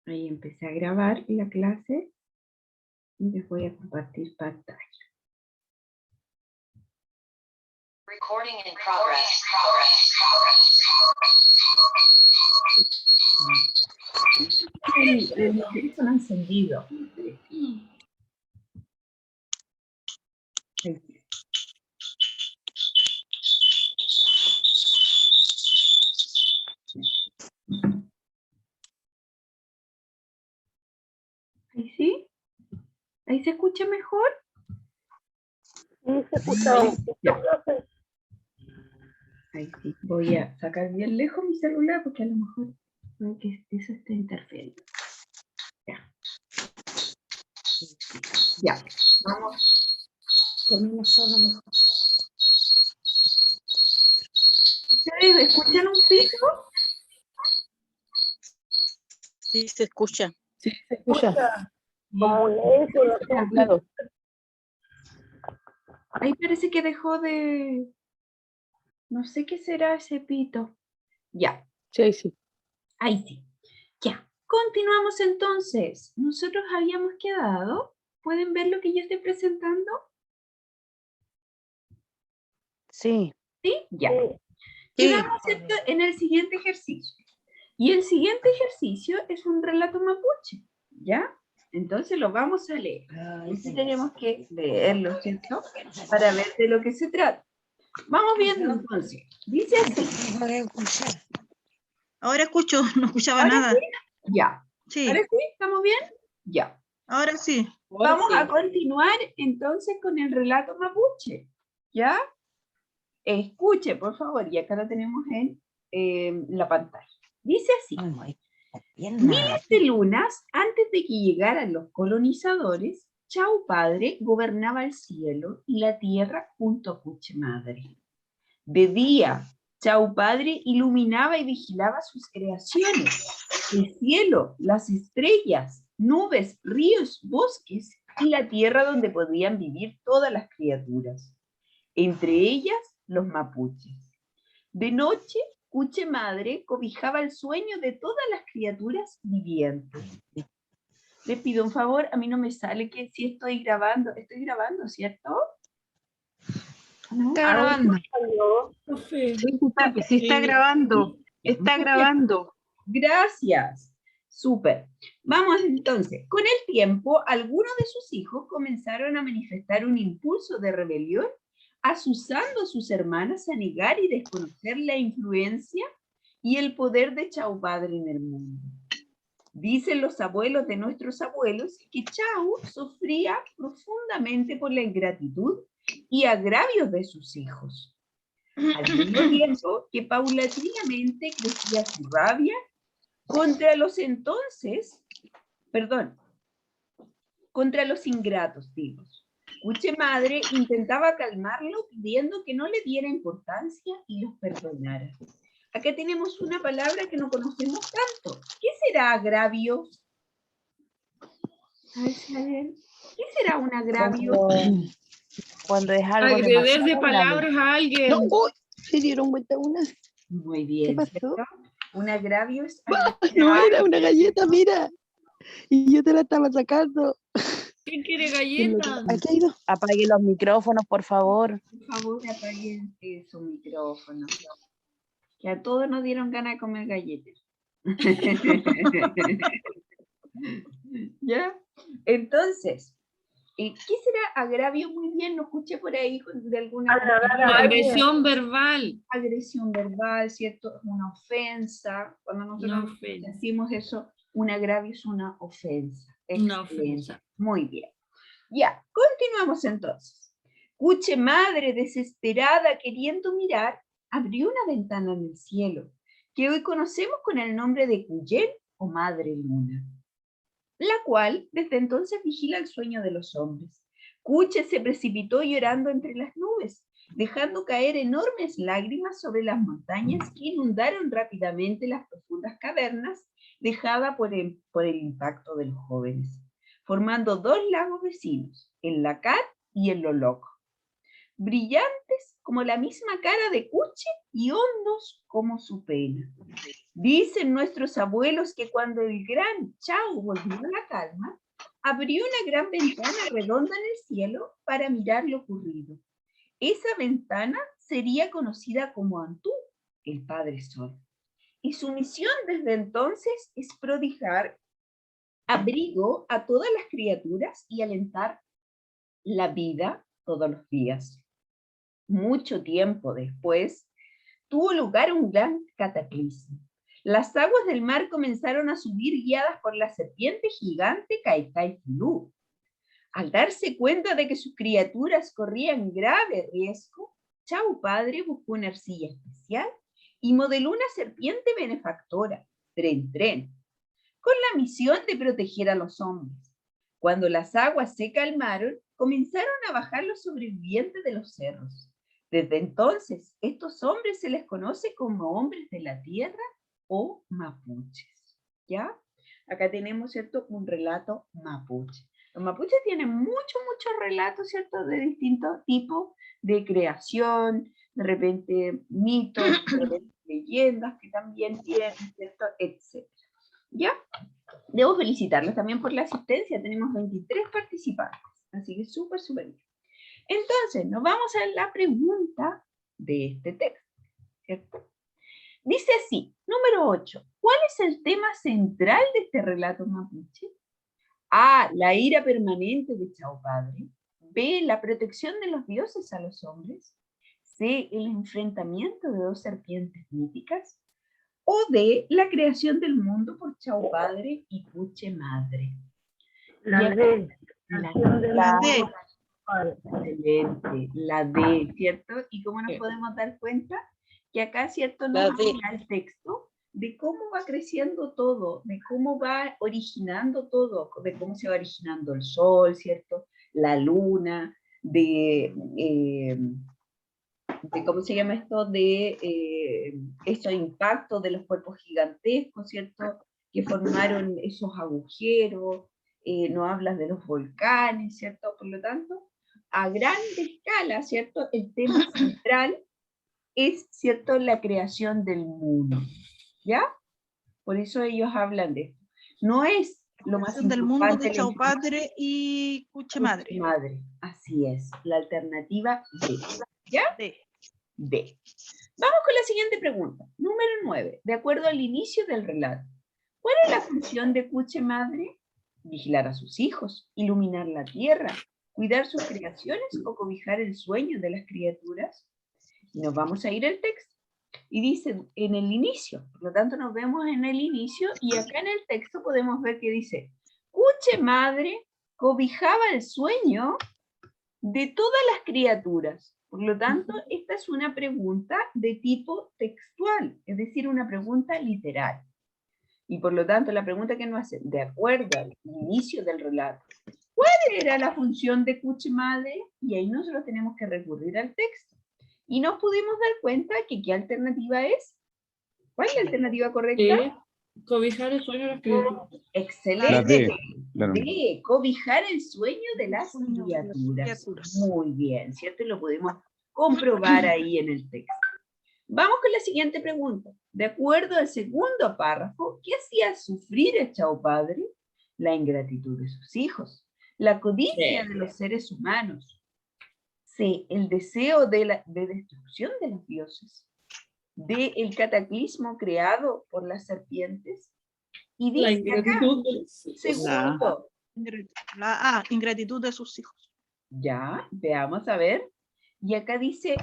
Ahí empecé a grabar la clase y les voy a compartir pantalla. Recording in progress. El teléfono encendido. Ahí. ¿Ahí sí? ¿Ahí se escucha mejor? Sí, se escucha. Ahí sí. Voy a sacar bien lejos mi celular porque a lo mejor puede que eso esté interfiriendo. Ya. Ya. Vamos con uno solo mejor. ¿Ustedes escuchan un pito? Sí, se escucha. Sí, se escucha. Como un eco, no sé. Claro. Ahí parece que dejó de... No sé qué será ese pito. Ya. Sí, sí. Ahí sí. Ya. Continuamos entonces. Nosotros habíamos quedado. ¿Pueden ver lo que yo estoy presentando? Sí. ¿Sí? Ya. Sí. Quedamos en el siguiente ejercicio. Y el siguiente ejercicio es un relato mapuche. ¿Ya? Entonces lo vamos a leer. Entonces tenemos que leerlo, ¿cierto? Para ver de lo que se trata. Vamos viendo entonces. Dice así. Ahora escucho, no escuchaba ¿Ahora nada. sí? Ya. Sí, ¿Ahora sí? ¿Estamos bien? Ya. ahora sí. Vamos a continuar entonces con el relato mapuche. ¿Ya? Escuche, por favor, y acá lo tenemos en la pantalla. Dice así. Miles de lunas antes de que llegaran los colonizadores, Chau Padre gobernaba el cielo y la tierra junto a Cuche Madre. De día, Chau Padre iluminaba y vigilaba sus creaciones, el cielo, las estrellas, nubes, ríos, bosques y la tierra donde podían vivir todas las criaturas, entre ellas los mapuches. De noche, Cuche Madre cobijaba el sueño de todas las criaturas vivientes. Les pido un favor, a mí no me sale que si estoy grabando, ¿cierto? ¿No? Está grabando. Sí, está grabando. Está grabando. Gracias. Súper. Vamos entonces. Con el tiempo, algunos de sus hijos comenzaron a manifestar un impulso de rebelión, asusando a sus hermanas a negar y desconocer la influencia y el poder de Chau Padre en el mundo. Dicen los abuelos de nuestros abuelos que Chau sufría profundamente por la ingratitud y agravios de sus hijos. Al mismo tiempo que paulatinamente crecía su rabia contra los contra los ingratos, digo. Cuche Madre intentaba calmarlo pidiendo que no le diera importancia y los perdonara. Acá tenemos una palabra que no conocemos tanto. ¿Qué será agravio? A ver si alguien... ¿Qué será un agravio? Cuando es algo Agredir de palabras a alguien. No, uy, se dieron cuenta una. Muy bien. ¿Qué pasó? ¿Cierto? Un agravio es... No era una galleta, mira. Y yo te la estaba sacando. ¿Quién quiere galletas? Aquí ha ido. Apague los micrófonos, por favor. Por favor, apaguen su micrófono. Que a todos nos dieron ganas de comer galletas. ¿Ya? Entonces, ¿qué será agravio? Muy bien, lo escuché por ahí de alguna Agresión verbal. agresión verbal, ¿cierto? Una ofensa. Cuando nosotros Una ofensa. decimos eso, un agravio es una ofensa. Una Excelente. ofensa. Muy bien. Ya, continuamos entonces. Cuche Madre, desesperada, queriendo mirar, abrió una ventana en el cielo, que hoy conocemos con el nombre de Cuyén o Madre Luna, la cual desde entonces vigila el sueño de los hombres. Cuche se precipitó llorando entre las nubes, dejando caer enormes lágrimas sobre las montañas que inundaron rápidamente las profundas cavernas dejadas por el impacto de los jóvenes, formando dos lagos vecinos, el Lacar y el Loloco, brillantes como la misma cara de Cuche y hondos como su pena. Dicen nuestros abuelos que cuando el gran Chao volvió a la calma, abrió una gran ventana redonda en el cielo para mirar lo ocurrido. Esa ventana sería conocida como Antú, el Padre Sol. Y su misión desde entonces es prodigar abrigo a todas las criaturas y alentar la vida todos los días. Mucho tiempo después, tuvo lugar un gran cataclismo. Las aguas del mar comenzaron a subir guiadas por la serpiente gigante Kaikai-Filú. Al darse cuenta de que sus criaturas corrían grave riesgo, Chao Padre buscó una arcilla especial y modeló una serpiente benefactora, Tren Tren, con la misión de proteger a los hombres. Cuando las aguas se calmaron, comenzaron a bajar los sobrevivientes de los cerros. Desde entonces, estos hombres se les conoce como hombres de la tierra o mapuches, ¿ya? Acá tenemos, ¿cierto?, un relato mapuche. Los mapuches tienen muchos relatos, ¿cierto?, de distintos tipos de creación, de repente mitos, de repente leyendas que también tienen, ¿cierto?, etc. ¿Ya? Debo felicitarlos también por la asistencia. Tenemos 23 participantes, así que súper bien. Entonces, nos vamos a la pregunta de este texto, ¿cierto? Dice así, número 8. ¿Cuál es el tema central de este relato mapuche? A, la ira permanente de Chao Padre. B, la protección de los dioses a los hombres. C, el enfrentamiento de dos serpientes míticas. O D, la creación del mundo por Chao Padre y Puche Madre. La D. La D. Excelente, la D, ¿cierto? ¿Y cómo nos podemos dar cuenta? Que acá, ¿cierto?, nos habla el texto de cómo va creciendo todo, de cómo va originando todo, de cómo se va originando el sol, ¿cierto?, la luna, de ¿cómo se llama esto? De esos impactos de los cuerpos gigantescos, ¿cierto?, que formaron esos agujeros, no hablas de los volcanes, ¿cierto? Por lo tanto, a grande escala, ¿cierto?, el tema central es, ¿cierto?, la creación del mundo, ¿ya? Por eso ellos hablan de esto. No es lo más importante del mundo de Chao Padre y Puche Madre. Madre, así es, la alternativa D, ¿ya? D. Vamos con la siguiente pregunta, número 9, de acuerdo al inicio del relato. ¿Cuál es la función de Puche Madre? Vigilar a sus hijos, iluminar la tierra, cuidar sus creaciones o cobijar el sueño de las criaturas. Y nos vamos a ir al texto. Y dice en el inicio, por lo tanto nos vemos en el inicio y acá en el texto podemos ver que dice, Puche Madre cobijaba el sueño de todas las criaturas. Por lo tanto, esta es una pregunta de tipo textual, es decir, una pregunta literal. Y por lo tanto, la pregunta que nos hace, de acuerdo al inicio del relato, ¿cuál era la función de Puche Madre? Y ahí nosotros tenemos que recurrir al texto. Y nos pudimos dar cuenta que ¿qué alternativa es? ¿Cuál es la alternativa correcta? Cobijar el sueño de las criaturas. Excelente. La D. D, cobijar el sueño de las criaturas. Muy bien, ¿cierto? Y lo podemos comprobar ahí en el texto. Vamos con la siguiente pregunta. De acuerdo al segundo párrafo, ¿qué hacía sufrir a Chao Padre? La ingratitud de sus hijos, la codicia de los seres humanos. C, el deseo de destrucción de los dioses. D, el cataclismo creado por las serpientes. Y dice La ingratitud de los hijos. segundo. La A, ingratitud de sus hijos. Ya, veamos a ver. Y acá dice,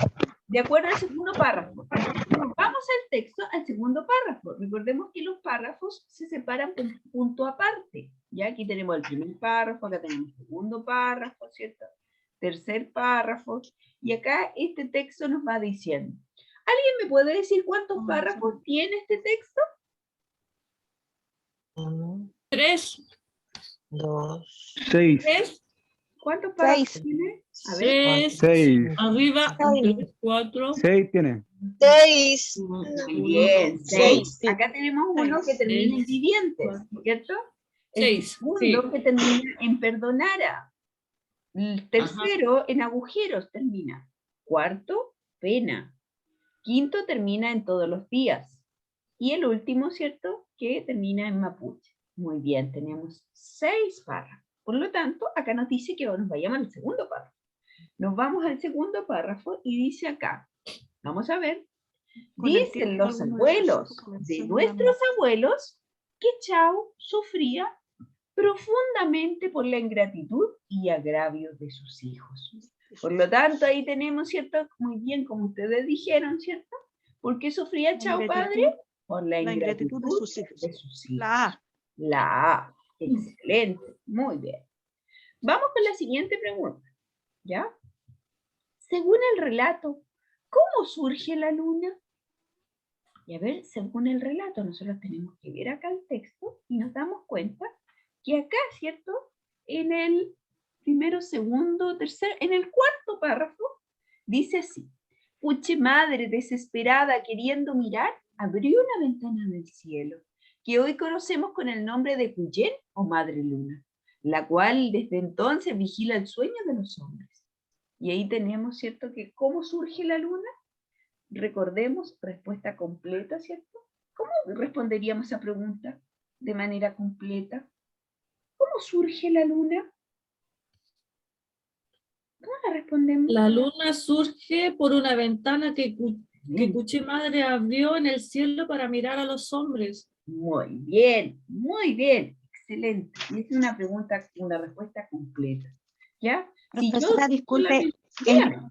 de acuerdo al segundo párrafo. Vamos al texto, al segundo párrafo. Recordemos que los párrafos se separan por punto aparte. Ya aquí tenemos el primer párrafo, acá tenemos el segundo párrafo, ¿cierto? Tercer párrafo. Y acá este texto nos va diciendo. ¿Alguien me puede decir cuántos párrafos tiene este texto? 3. 6. 3. ¿Cuántos párrafos tiene? A ver. 3. 6. Arriba, 4. 6 tiene. 6. Muy bien, 6. Acá tenemos uno que termina en Seis. vivientes, ¿cierto? El 6. segundo que termina en perdonara. El tercero en agujeros termina. Cuarto, pena. Quinto termina en todos los días. Y el último, ¿cierto? Que termina en mapuche. Muy bien, tenemos 6 párrafos. Por lo tanto, acá nos dice que nos vayamos al segundo párrafo. Nos vamos al segundo párrafo y dice acá, vamos a ver, Con el dicen tiempo, los alguno de sus hijos abuelos comenzó de a nuestros abuelos que Chao sufría profundamente por la ingratitud y agravio de sus hijos. Por lo tanto, ahí tenemos, ¿cierto? Muy bien, como ustedes dijeron, ¿cierto? ¿Por qué sufría Chao padre? Por la ingratitud de sus hijos. de sus hijos. La A. La A. Excelente. Muy bien. Vamos con la siguiente pregunta. ¿Ya? Según el relato, ¿cómo surge la luna? Y a ver, según el relato, nosotros tenemos que ver acá el texto y nos damos cuenta que acá, ¿cierto? En el primero, segundo, tercero, en el cuarto párrafo, dice así. Puche madre, desesperada, queriendo mirar, abrió una ventana en el cielo, que hoy conocemos con el nombre de Cuyén o Madre Luna, la cual desde entonces vigila el sueño de los hombres. Y ahí tenemos, ¿cierto? Que ¿cómo surge la luna? Recordemos, respuesta completa, ¿cierto? ¿Cómo responderíamos a esa pregunta de manera completa? ¿Cómo surge la luna? ¿Cómo la respondemos? La luna surge por una ventana que Cuché Madre abrió en el cielo para mirar a los hombres. Muy bien, excelente. Y es una pregunta, una respuesta completa. ¿Ya? Profesora, disculpe, Dígame.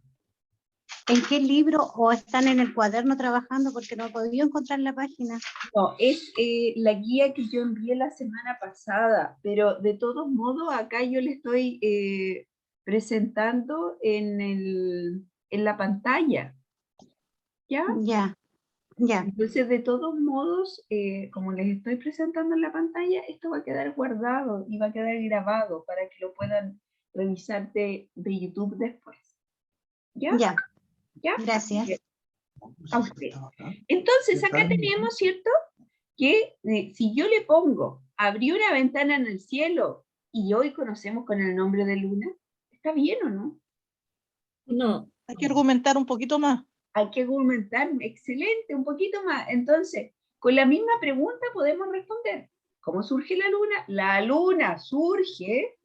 ¿en qué libro o están en el cuaderno trabajando? Porque no he podido encontrar la página. No, es la guía que yo envié la semana pasada, pero de todos modos acá yo le estoy presentando en la pantalla. ¿Ya? Ya, ya. Entonces, de todos modos, como les estoy presentando en la pantalla, esto va a quedar guardado y va a quedar grabado para que lo puedan revisar de YouTube después. ¿Ya? Ya, ¿Ya? gracias. A usted. Entonces, acá tenemos, ¿cierto? Que si yo le pongo, abrió una ventana en el cielo y hoy conocemos con el nombre de luna, ¿está bien o no? No. Hay que argumentar un poquito más. Hay que argumentar, excelente, un poquito más. Entonces, con la misma pregunta podemos responder. ¿Cómo surge la luna? La luna surge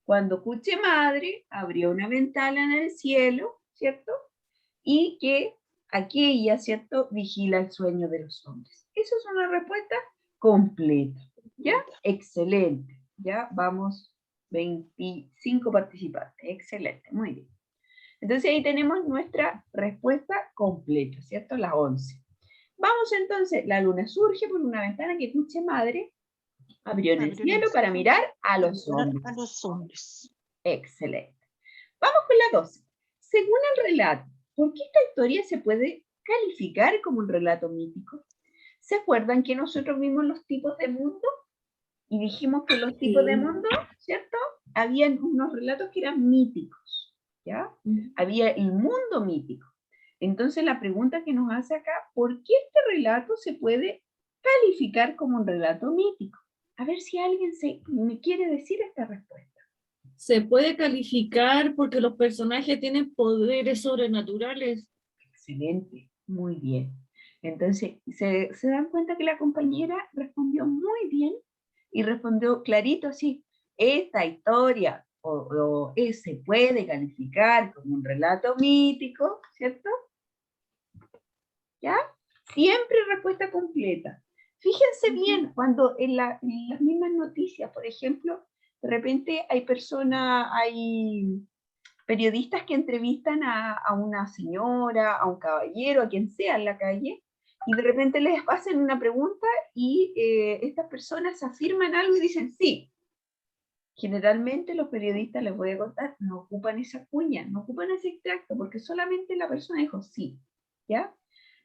cuando Cuche Madre abrió una ventana en el cielo, ¿cierto? Y que aquella, ¿cierto?, vigila el sueño de los hombres. Eso es una respuesta completa. ¿Ya? Excelente. Ya vamos 25 participantes. Excelente, muy bien. Entonces ahí tenemos nuestra respuesta completa, ¿cierto? La 11. Vamos entonces, la luna surge por una ventana que Cuche Madre abrió en el cielo para mirar a los hombres. A los hombres. Excelente. Vamos con la 12. Según el relato, ¿por qué esta historia se puede calificar como un relato mítico? ¿Se acuerdan que nosotros vimos los tipos de mundo? Y dijimos que los tipos de mundo, ¿cierto? Habían unos relatos que eran míticos, ¿ya? Había el mundo mítico. Entonces la pregunta que nos hace acá, ¿por qué este relato se puede calificar como un relato mítico? A ver si alguien me quiere decir esta respuesta. Se puede calificar porque los personajes tienen poderes sobrenaturales. Excelente, muy bien. Entonces, ¿se dan cuenta que la compañera respondió muy bien? Y respondió clarito así, esta historia se puede calificar como un relato mítico, ¿cierto? ¿Ya? Siempre respuesta completa. Fíjense bien, cuando en las mismas noticias, por ejemplo, de repente hay periodistas que entrevistan a una señora, a un caballero, a quien sea en la calle, y de repente les hacen una pregunta y estas personas afirman algo y dicen sí. Generalmente los periodistas, les voy a contar, no ocupan esa cuña, no ocupan ese extracto, porque solamente la persona dijo sí, ¿ya?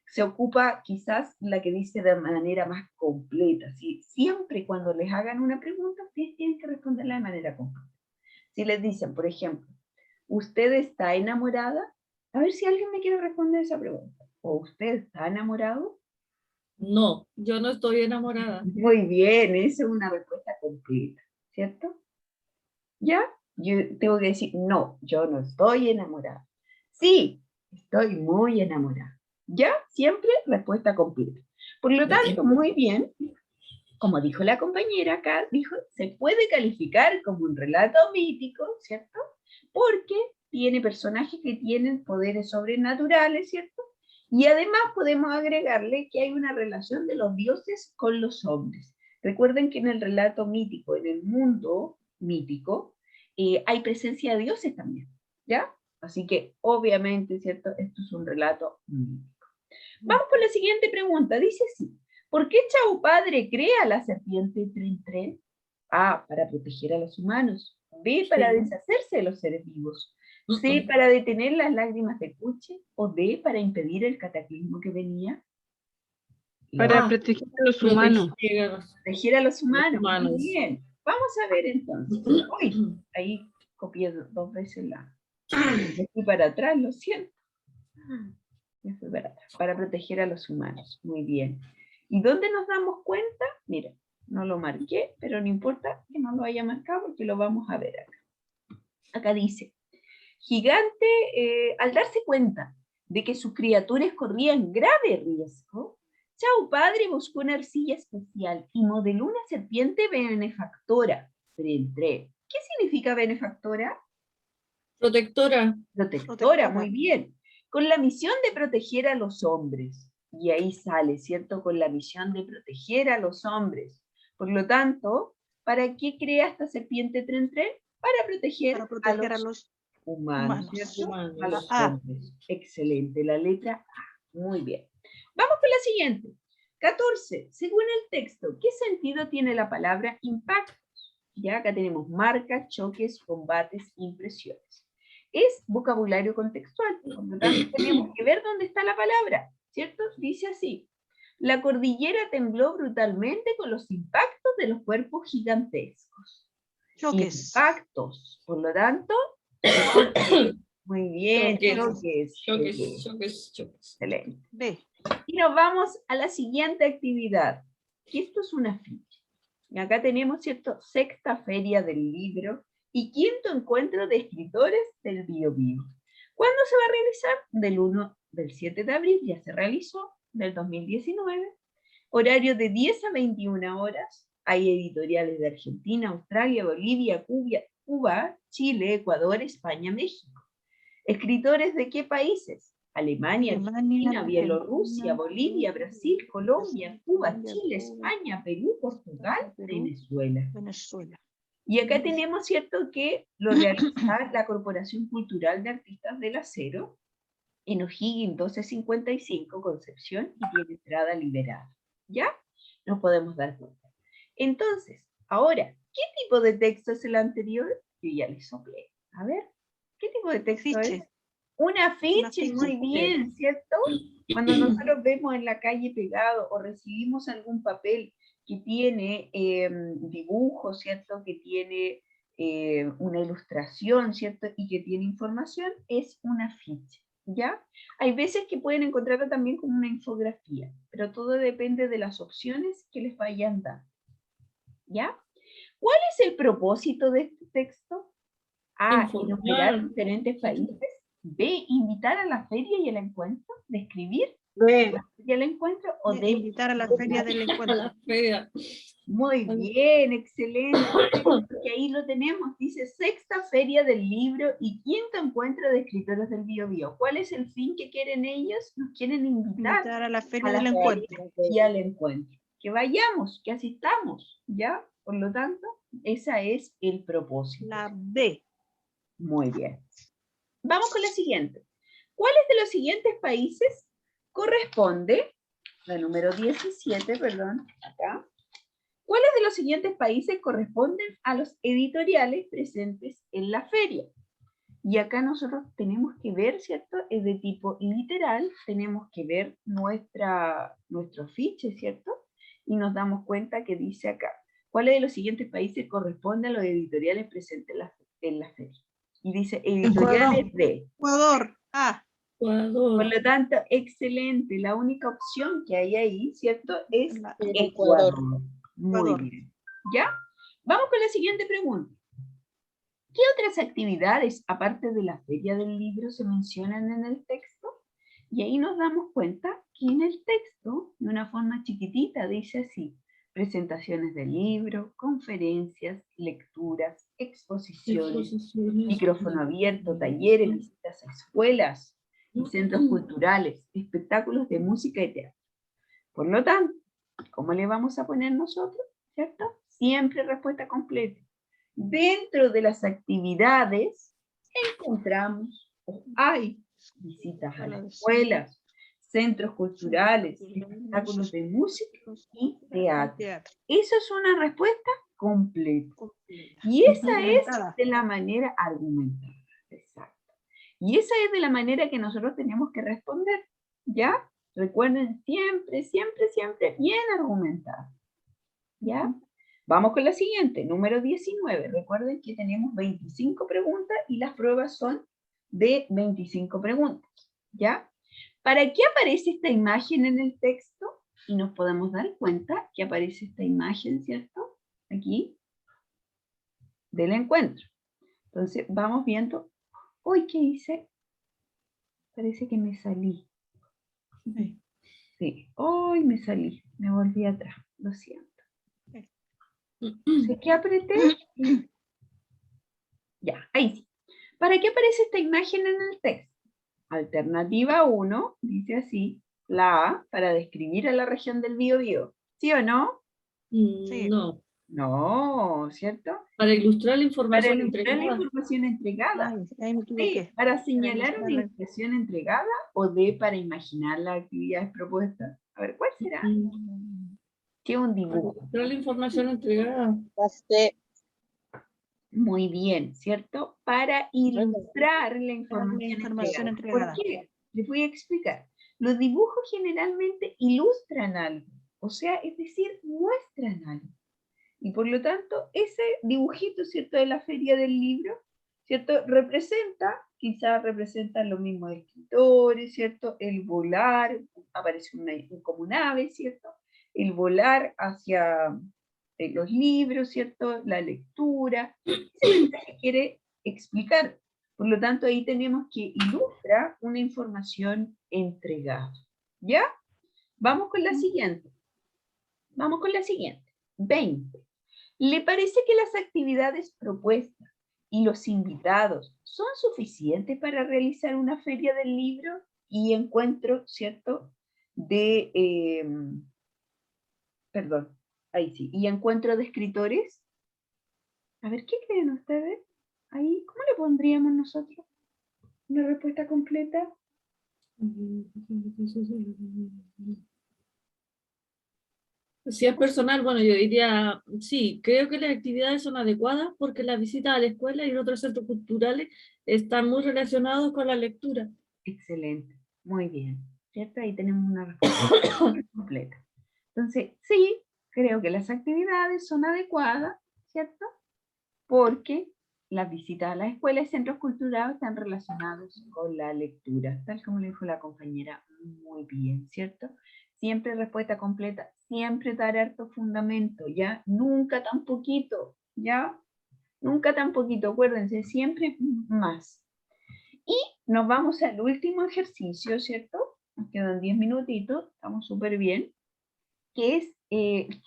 Se ocupa quizás la que dice de manera más completa, ¿sí? Siempre cuando les hagan una pregunta, ustedes tienen que responderla de manera completa. Si les dicen, por ejemplo, ¿usted está enamorada? A ver si alguien me quiere responder esa pregunta. ¿O usted está enamorado? No, yo no estoy enamorada. Muy bien, esa es una respuesta completa, ¿cierto? ¿Ya? Yo tengo que decir, no, yo no estoy enamorada. Sí, estoy muy enamorada. ¿Ya? Siempre respuesta completa. Por lo tanto, muy bien, como dijo la compañera acá, dijo, se puede calificar como un relato mítico, ¿cierto? Porque tiene personajes que tienen poderes sobrenaturales, ¿cierto? Y además podemos agregarle que hay una relación de los dioses con los hombres. Recuerden que en el relato mítico, en el mundo mítico, hay presencia de dioses también, ¿ya? Así que, obviamente, ¿cierto? Esto es un relato mítico. Vamos con la siguiente pregunta. Dice así, ¿por qué Chau Padre crea la serpiente Tren Tren? A, para proteger a los humanos. B, para deshacerse de los seres vivos. C, para detener las lágrimas de Cuche. O D, para impedir el cataclismo que venía. Para Ah, proteger a los humanos. Proteger a los humanos. humanos. Muy bien. Vamos a ver entonces. Uy, ahí copié dos veces la... Me fui para atrás, lo siento. Me fui para atrás. Para proteger a los humanos. Muy bien. ¿Y dónde nos damos cuenta? Mira, no lo marqué, pero no importa que no lo haya marcado porque lo vamos a ver acá. Acá dice, Gigante, al darse cuenta de que sus criaturas corrían grave riesgo, Chau Padre buscó una arcilla especial y modeló una serpiente benefactora. Tren, tren. ¿Qué significa benefactora? Protectora. Protectora, muy bien. Con la misión de proteger a los hombres. Y ahí sale, ¿cierto? Con la misión de proteger a los hombres. Por lo tanto, ¿para qué crea esta serpiente Tren Tren? Para proteger a los humanos, ¿cierto? Humanos. A los A. hombres. Excelente, la letra A. Muy bien. Vamos con la siguiente. 14. Según el texto, ¿qué sentido tiene la palabra impactos? Ya acá tenemos marcas, choques, combates, impresiones. Es vocabulario contextual, por lo tanto tenemos que ver dónde está la palabra, ¿cierto? Dice así, la cordillera tembló brutalmente con los impactos de los cuerpos gigantescos. Choques. Impactos, por lo tanto, choques. Muy bien, choques. Choques. Excelente. B. Y nos vamos a la siguiente actividad, que esto es una ficha. Y acá tenemos, ¿cierto? Sexta Feria del Libro y quinto encuentro de escritores del Biobío. ¿Cuándo se va a realizar? Del 7 de abril, ya se realizó, del 2019. Horario de 10 a 21 horas. Hay editoriales de Argentina, Australia, Bolivia, Cuba, Chile, Ecuador, España, México. ¿Escritores de qué países? Alemania, Argentina, Bielorrusia, Bolivia, Brasil, Colombia, Cuba, Chile, España, Perú, Portugal, Venezuela. Y acá tenemos, ¿cierto?, que lo realiza la Corporación Cultural de Artistas del Acero, en O'Higgins 1255, Concepción, y tiene entrada liberada. ¿Ya? Nos podemos dar cuenta. Entonces, ahora, ¿qué tipo de texto es el anterior? Yo ya les soplé. A ver, ¿qué tipo de texto es? Un afiche, muy bien, ¿cierto? Cuando nosotros vemos en la calle pegado o recibimos algún papel que tiene dibujos, ¿cierto? Que tiene una ilustración, ¿cierto? Y que tiene información, es un afiche, ¿ya? Hay veces que pueden encontrarlo también como una infografía, pero todo depende de las opciones que les vayan dando, ¿ya? ¿Cuál es el propósito de este texto? A, enumerar diferentes países. B, invitar a la feria y el encuentro. Describir y el encuentro. O D, invitar a la feria del A encuentro. la fea. muy bien, excelente. Porque ahí lo tenemos. Dice sexta feria del libro y quinto encuentro de escritores del Biobío. ¿Cuál es el fin que quieren ellos? Nos quieren invitar Invitar a la feria a la del feria encuentro. y al encuentro. Que vayamos, que asistamos, ¿ya? Por lo tanto, ese es el propósito. La B. Muy bien. Vamos con la siguiente. ¿Cuáles de los siguientes países corresponde, la número 17, perdón, acá? ¿Cuáles de los siguientes países corresponden a los editoriales presentes en la feria? Y acá nosotros tenemos que ver, ¿cierto? Es de tipo literal, tenemos que ver nuestro afiche, ¿cierto? Y nos damos cuenta que dice acá, ¿cuáles de los siguientes países corresponden a los editoriales presentes en la feria? Y dice editoriales de Ecuador. A. Ecuador. Por lo tanto, excelente. La única opción que hay ahí, ¿cierto? Es La- Ecuador. Muy Ecuador. bien. ¿Ya? Vamos con la siguiente pregunta. ¿Qué otras actividades, aparte de la Feria del Libro, se mencionan en el texto? Y ahí nos damos cuenta que en el texto, de una forma chiquitita, dice así: presentaciones de libros, conferencias, lecturas, exposiciones, micrófono abierto, talleres, visitas a escuelas y centros culturales, espectáculos de música y teatro. Por lo tanto, ¿cómo le vamos a poner nosotros? ¿Cierto? Siempre respuesta completa. Dentro de las actividades encontramos o hay visitas a las escuelas, centros culturales, espectáculos de música y teatro. Eso es una respuesta completa. Y esa es de la manera argumentada. Exacto. Y esa es de la manera que nosotros tenemos que responder. ¿Ya? Recuerden, siempre, siempre, siempre bien argumentado. ¿Ya? Vamos con la siguiente, número 19. Recuerden que tenemos 25 preguntas y las pruebas son de 25 preguntas. ¿Ya? ¿Para qué aparece esta imagen en el texto? Y nos podemos dar cuenta que aparece esta imagen, ¿cierto? Aquí, del encuentro. Entonces, vamos viendo. Uy, ¿qué hice? Parece que me salí. Sí, hoy me salí. Me volví atrás. Lo siento. Entonces, ¿qué apreté? Ya, ahí sí. ¿Para qué aparece esta imagen en el texto? Alternativa 1, dice así, la A, para describir a la región del Biobío. ¿Sí o no? Sí. No, No, ¿cierto? para ilustrar la Para información ilustrar la entregada. información entregada. Ahí me Sí, equivoqué. para señalar una ilustrar la- impresión entregada o D, para imaginar las actividades propuestas. A ver, ¿cuál será? ¿Qué un Para dibujo? ilustrar la información entregada. Muy bien, ¿cierto? Para ilustrar la información información entregada. entregada. ¿Por qué? Les voy a explicar. Los dibujos generalmente ilustran algo, o sea, es decir, muestran algo. Y por lo tanto, ese dibujito, ¿cierto?, de la feria del libro, ¿cierto?, quizás representa lo mismo de escritores, ¿cierto?, el volar, aparece como un ave, ¿cierto?, el volar hacia los libros, ¿cierto?, la lectura, ese mensaje quiere explicar. Por lo tanto, ahí tenemos que ilustra una información entregada. ¿Ya? Vamos con la siguiente. Vamos con la siguiente. 20. ¿Le parece que las actividades propuestas y los invitados son suficientes para realizar una feria del libro y encuentro, ¿cierto?, y encuentro de escritores? A ver, ¿qué creen ustedes? Ahí, ¿cómo le pondríamos nosotros una respuesta completa? Si es personal, bueno, yo diría, sí, creo que las actividades son adecuadas porque las visitas a la escuela y otros centros culturales están muy relacionados con la lectura. Excelente, muy bien, ¿cierto? Ahí tenemos una respuesta completa. Entonces, sí, creo que las actividades son adecuadas, ¿cierto? Porque las visitas a las escuelas y centros culturales están relacionados con la lectura, tal como le dijo la compañera, muy bien, ¿cierto? Siempre respuesta completa, siempre dar harto fundamento, ¿ya? Nunca tan poquito, ¿ya? Nunca tan poquito, acuérdense, siempre más. Y nos vamos al último ejercicio, ¿cierto? Nos quedan 10 minutitos, estamos súper bien, que es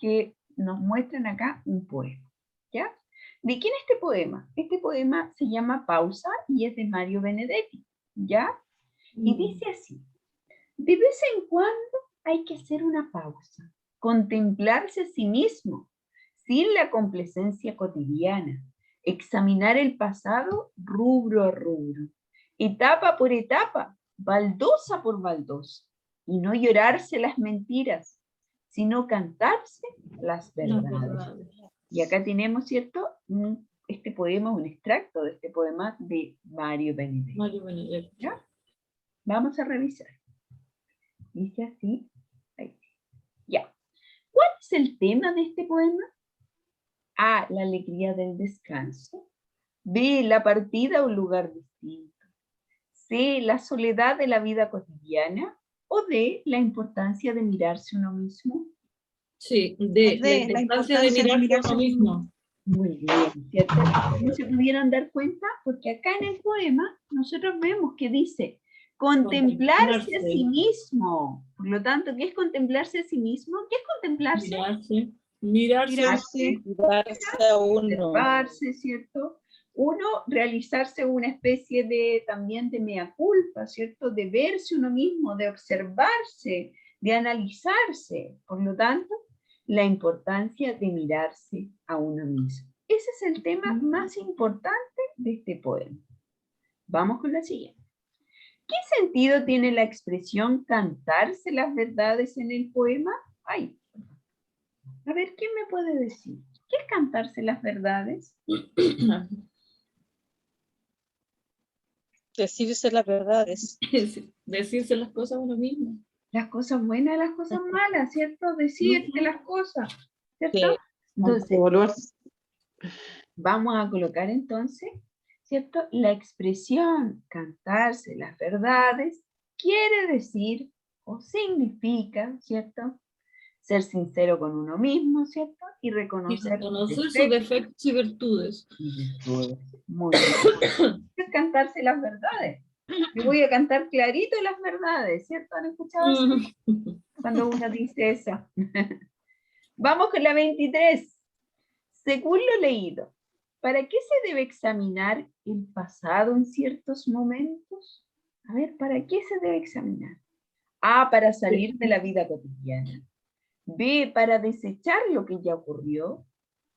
que nos muestran acá un poema, ¿ya? ¿De quién es este poema? Este poema se llama Pausa y es de Mario Benedetti, ¿ya? Y dice así: de vez en cuando hay que hacer una pausa, contemplarse a sí mismo, sin la complacencia cotidiana, examinar el pasado rubro a rubro, etapa por etapa, baldosa por baldosa, y no llorarse las mentiras, sino cantarse las verdades. Y acá tenemos, ¿cierto?, este poema, un extracto de este poema de Mario Benedetti. Mario Benedetti. ¿Ya? Vamos a revisar. Dice así. Ahí. Ya. ¿Cuál es el tema de este poema? A, la alegría del descanso. B, la partida a un lugar distinto. C, la soledad de la vida cotidiana. O D, la importancia de mirarse uno mismo. Sí, de la importancia de mirarse a uno mismo. Muy bien, ¿cierto? ¿No se pudieron dar cuenta? Porque acá en el poema nosotros vemos que dice Contemplarse a Contemplarse. sí mismo. Por lo tanto, ¿qué es contemplarse a sí mismo? ¿Qué es contemplarse? Mirarse. Mirarse. Mirarse. Darse a uno. Observarse, ¿cierto? Uno, realizarse una especie de, también de mea culpa, ¿cierto? De verse uno mismo, de observarse, de analizarse. Por lo tanto, la importancia de mirarse a uno mismo. Ese es el tema más importante de este poema. Vamos con la siguiente. ¿Qué sentido tiene la expresión cantarse las verdades en el poema? Ay, a ver, ¿quién me puede decir? ¿Qué es cantarse las verdades? Decirse las verdades. Decirse las cosas a uno mismo. Las cosas buenas, las cosas malas, ¿cierto? Decirte las cosas, ¿cierto? Sí. Entonces, Evaluarse. vamos a colocar entonces, ¿cierto? La expresión cantarse las verdades quiere decir o significa, ¿cierto? Ser sincero con uno mismo, ¿cierto? Y Y reconocer reconocer sus defectos defectos y virtudes. y virtudes. Muy bien. Es cantarse las verdades. Yo voy a cantar clarito las verdades, ¿cierto? ¿Han escuchado eso? Cuando uno dice eso? Vamos con la 23. Según lo leído, ¿para qué se debe examinar el pasado en ciertos momentos? A ver, ¿para qué se debe examinar? A, para salir de la vida cotidiana. B, para desechar lo que ya ocurrió.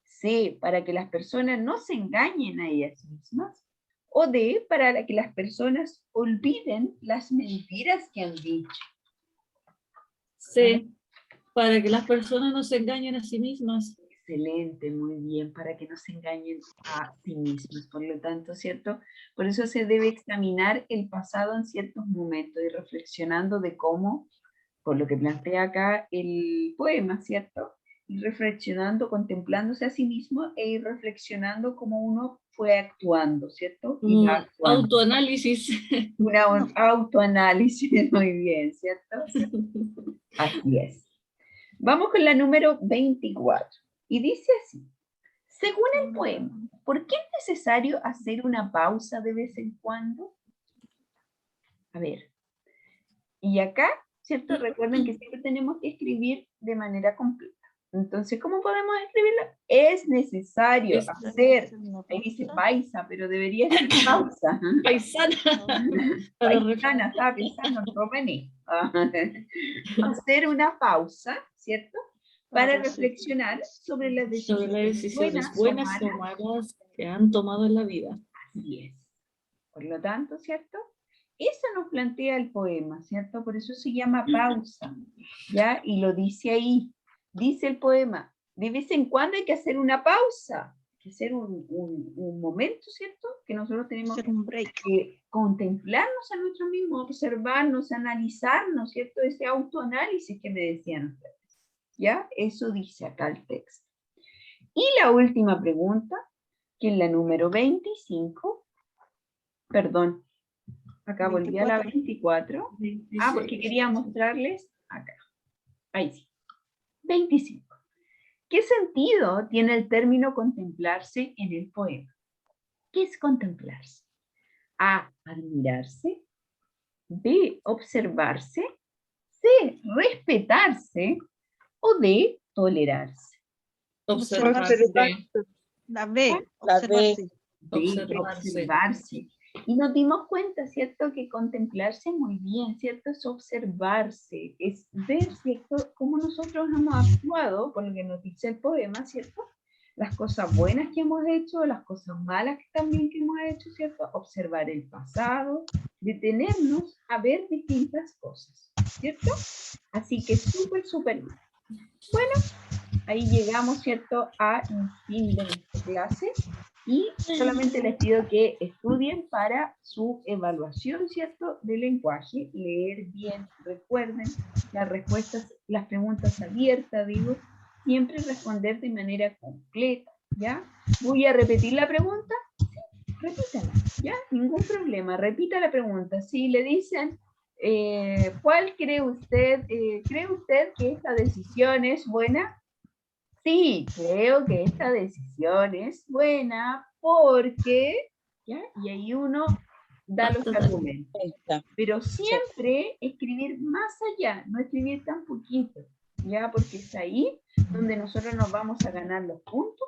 C, para que las personas no se engañen a ellas mismas. O D, para que las personas olviden las mentiras que han dicho. C, para que las personas no se engañen a sí mismas. Excelente, muy bien, para que no se engañen a sí mismos. Por lo tanto, ¿cierto? Por eso se debe examinar el pasado en ciertos momentos y reflexionando de cómo, por lo que plantea acá el poema, ¿cierto? Y reflexionando, contemplándose a sí mismo e ir reflexionando cómo uno fue actuando, ¿cierto? Y Un va actuando. autoanálisis. Un autoanálisis, muy bien, ¿cierto? Así es. Vamos con la número 24. Y dice así, según el poema, ¿por qué es necesario hacer una pausa de vez en cuando? A ver, y acá, ¿cierto? Recuerden que siempre tenemos que escribir de manera completa. Entonces, ¿cómo podemos escribirlo? Es necesario Es hacer, ahí dice paisa, pero debería decir pausa. paisana. Para Paisana, estaba pensando en Romaní. Hacer una pausa, ¿cierto? Para reflexionar sobre las sobre las decisiones decisiones buenas o malas que han tomado en la vida. Así es. Por lo tanto, ¿cierto? Eso nos plantea el poema, ¿cierto? Por eso se llama pausa, ¿ya? Y lo dice ahí. Dice el poema, de vez en cuando hay que hacer una pausa, hay que hacer un momento, ¿cierto? Que nosotros tenemos Hacer un break. que contemplarnos a nosotros mismos, observarnos, analizarnos, ¿cierto? Ese autoanálisis que me decían ustedes, ¿ya? Eso dice acá el texto. Y la última pregunta, que es la número 25, perdón, acá volví a la 24. Ah, porque quería mostrarles acá. Ahí sí. 25. ¿Qué sentido tiene el término contemplarse en el poema? ¿Qué es contemplarse? A, admirarse. B, observarse. C, respetarse. O D, tolerarse. Observarse. La B. La B. Observarse. De observarse. Y nos dimos cuenta, ¿cierto? Que contemplarse muy bien, ¿cierto? Es observarse, es ver, ¿cierto? Cómo nosotros hemos actuado, por lo que nos dice el poema, ¿cierto? Las cosas buenas que hemos hecho, las cosas malas también que hemos hecho, ¿cierto? Observar el pasado, detenernos a ver distintas cosas, ¿cierto? Así que súper, súper bien. Bueno, ahí llegamos, ¿cierto? A el fin de nuestra clase. Y solamente les pido que estudien para su evaluación, ¿cierto? De lenguaje, leer bien, recuerden las respuestas, las preguntas abiertas, digo, siempre responder de manera completa, ¿ya? Voy a repetir la pregunta, sí, repítala, ¿ya? Ningún problema, repita la pregunta. Si le dicen, ¿cuál cree usted que esta decisión es buena? Sí, creo que esta decisión es buena porque, ¿ya? Y ahí uno da los Basta. argumentos. Ahí está. Pero siempre escribir más allá, no escribir tan poquito, ¿ya? Porque es ahí donde nosotros nos vamos a ganar los puntos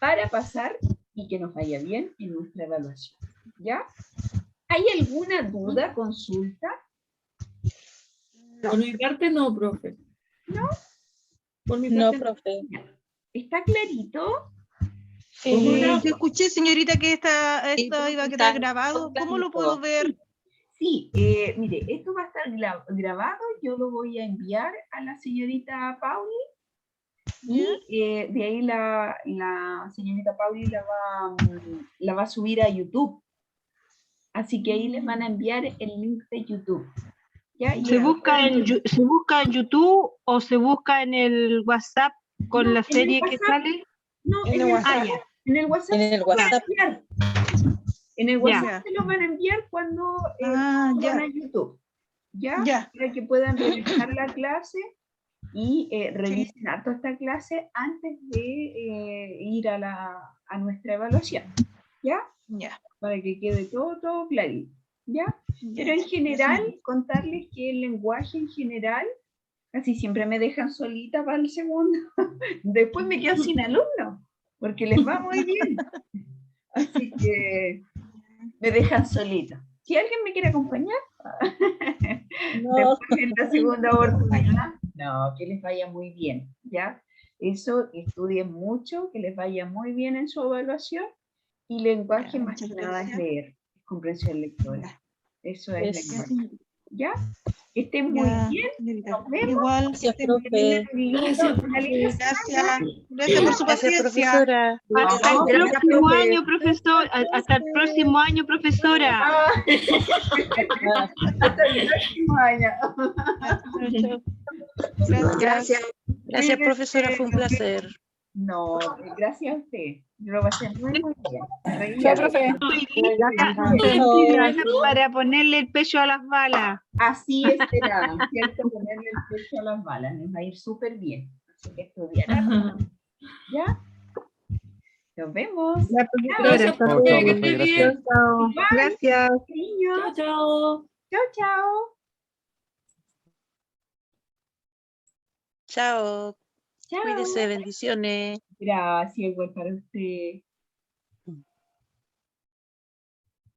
para pasar y que nos vaya bien en nuestra evaluación, ¿ya? ¿Hay alguna duda, consulta? Por mi parte no, profe. ¿No? Por mi No, parte profe. ¿Está clarito? Sí. Yo escuché, señorita, que esto Sí, iba a profe, quedar está grabado. ¿Cómo lo puedo ver? Sí, mire, esto va a estar grabado, yo lo voy a enviar a la señorita Pauli y de ahí la señorita Pauli la va a subir a YouTube. Así que ahí les van a enviar el link de YouTube. ¿Ya? Y ¿Se busca en YouTube o se busca en el WhatsApp con No, la en el serie que WhatsApp. sale? No, En el WhatsApp. ya. En el WhatsApp. En el se lo van a WhatsApp. enviar. En el Ya. WhatsApp se los van a enviar cuando Ah, van ya. a YouTube. ¿Ya? Ya. Para que puedan revisar la clase y revisen harto esta clase antes de ir a nuestra evaluación. ¿Ya? Ya. Para que quede todo clarito. ¿Ya? Pero en general, contarles que el lenguaje en general, casi siempre me dejan solita para el segundo. Después me quedo sin alumnos, porque les va muy bien. Así que me dejan solita. Si alguien me quiere acompañar, No, después en la segunda oportunidad, no, que les vaya muy bien, ¿ya? Eso, que estudien mucho, que les vaya muy bien en su evaluación, y lenguaje Ya, más que muchas nada es gracias. leer, comprensión lectora. Eso es Es- lenguaje, ¿ya? Que estén muy Ya, bien, señorita. nos vemos. Igual. Gracias, que estén bien. profe. Gracias, Una linda profe. semana. Gracias por su Gracias, paciencia. profesora. Hasta el No, gracias, próximo profe. año, profesor. Hasta el próximo año, profesora. Ah, Ah, hasta el próximo año. Gracias. Gracias, profesora. Fue un placer. No, gracias a usted. Yo lo pasé muy bien. Me reí Chao, harto. profe. Estoy lista para ponerle el pecho a las balas. Así será, ¿cierto? Ponerle el pecho a las balas. Nos va a ir súper bien. Así que estudiar. Ajá. ¿Ya? Nos vemos. Gracias, Chao, profe. chao, Que profe, esté gracias. bien. Chao. Gracias. Cariños. Chao, chao. Chao, chao. Chao. Chao. Cuídese. Bendiciones. Gracias, igual para usted.